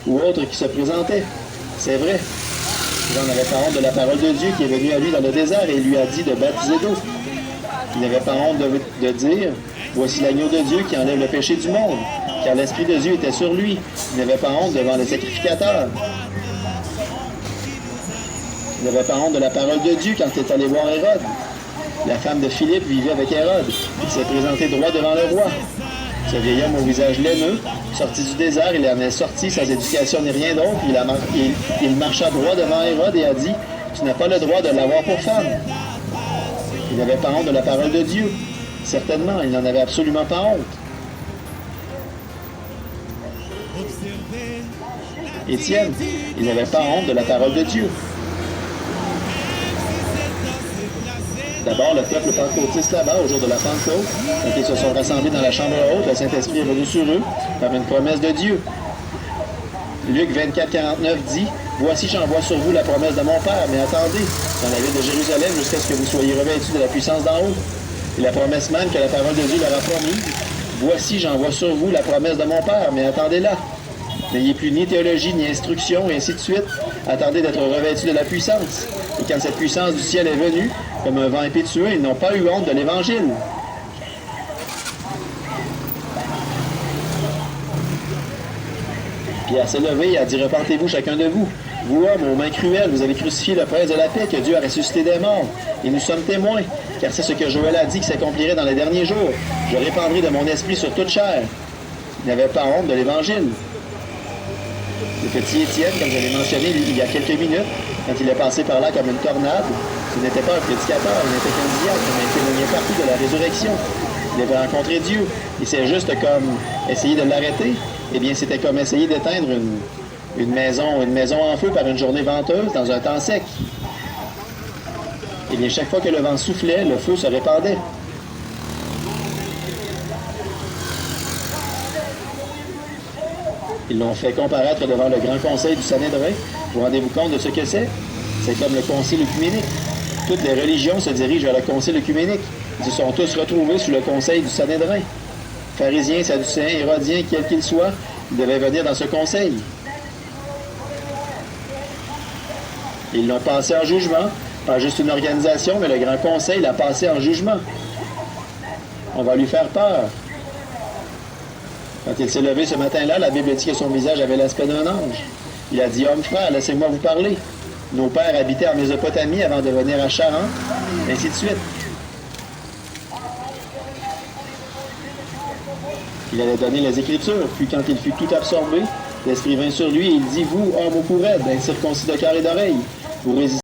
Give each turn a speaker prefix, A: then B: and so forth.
A: ou autre qui se présentait. C'est vrai. Jean n'avait pas honte de la parole de Dieu qui est venue à lui dans le désert et lui a dit de baptiser d'eau. Il n'avait pas honte de dire « Voici l'agneau de Dieu qui enlève le péché du monde », car l'Esprit de Dieu était sur lui. Il n'avait pas honte devant les sacrificateurs. Il n'avait pas honte de la parole de Dieu quand il est allé voir Hérode. La femme de Philippe vivait avec Hérode. Il s'est présenté droit devant le roi. Ce vieil homme au visage laineux, sorti du désert, il en est sorti sans éducation ni rien d'autre. Il marcha droit devant Hérode et a dit « Tu n'as pas le droit de l'avoir pour femme. » Il n'avait pas honte de la parole de Dieu. Certainement, il n'en avait absolument pas honte. Étienne, il n'avait pas honte de la parole de Dieu. D'abord, le peuple pentecôtiste là-bas, au jour de la Pentecôte, quand ils se sont rassemblés dans la chambre haute, le Saint-Esprit est venu sur eux par une promesse de Dieu. Luc 24, 49 dit « Voici, j'envoie sur vous la promesse de mon Père, mais attendez, dans la ville de Jérusalem, jusqu'à ce que vous soyez revêtus de la puissance d'en haut. » Et la promesse même que la parole de Dieu leur a promise « Voici, j'envoie sur vous la promesse de mon Père, mais attendez-la. N'ayez plus ni théologie, ni instruction, et ainsi de suite. Attendez d'être revêtus de la puissance. Et quand cette puissance du ciel est venue, comme un vent impétueux, ils n'ont pas eu honte de l'Évangile. » Pierre s'est levé et a dit « Repentez-vous chacun de vous. Vous, hommes, aux mains cruelles, vous avez crucifié le prince de la paix que Dieu a ressuscité des morts. Et nous sommes témoins, car c'est ce que Joël a dit qui s'accomplirait dans les derniers jours. Je répandrai de mon esprit sur toute chair. » Il n'avait pas honte de l'Évangile. Le petit Étienne, comme je l'ai mentionné il y a quelques minutes, quand il est passé par là comme une tornade, ce n'était pas un prédicateur, il n'était qu'un diacre, mais il témoignait partout de la résurrection. Il avait rencontré Dieu. Et c'est juste comme essayer de l'arrêter. Eh bien, c'était comme essayer d'éteindre une maison en feu par une journée venteuse dans un temps sec. Eh bien, chaque fois que le vent soufflait, le feu se répandait. Ils l'ont fait comparaître devant le grand conseil du Sanhédrin. Vous rendez-vous compte de ce que c'est? C'est comme le concile œcuménique. Toutes les religions se dirigent vers le concile œcuménique. Ils se sont tous retrouvés sous le conseil du Sanhédrin. Pharisiens, Sadducéens, Hérodiens, quels qu'ils soient, ils devaient venir dans ce conseil. Ils l'ont passé en jugement, pas juste une organisation, mais le grand conseil l'a passé en jugement. On va lui faire peur. Quand il s'est levé ce matin-là, la Bible dit que son visage avait l'aspect d'un ange. Il a dit « Homme frère, laissez-moi vous parler. Nos pères habitaient en Mésopotamie avant de venir à Charan, ainsi de suite. » Il allait donner les Écritures, puis quand il fut tout absorbé, l'Esprit vint sur lui et il dit « Vous, homme au cou raide, incirconcis de cœur et d'oreille, vous résistez